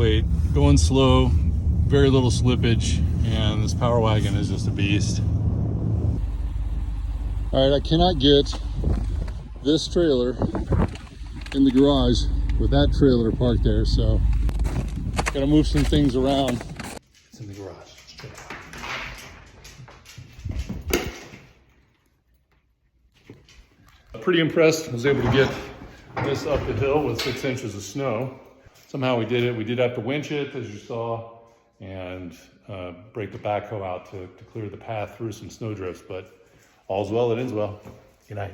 weight, going slow, very little slippage, and this Powerwagon is just a beast. All right, I cannot get this trailer in the garage with that trailer parked there, so gotta move some things around. It's in the garage. Let's check it out. Pretty impressed. I was able to get this up the hill with 6 inches of snow. Somehow we did it. We did have to winch it, as you saw, and break the backhoe out to clear the path through some snowdrifts, but all's well that ends well. Good night.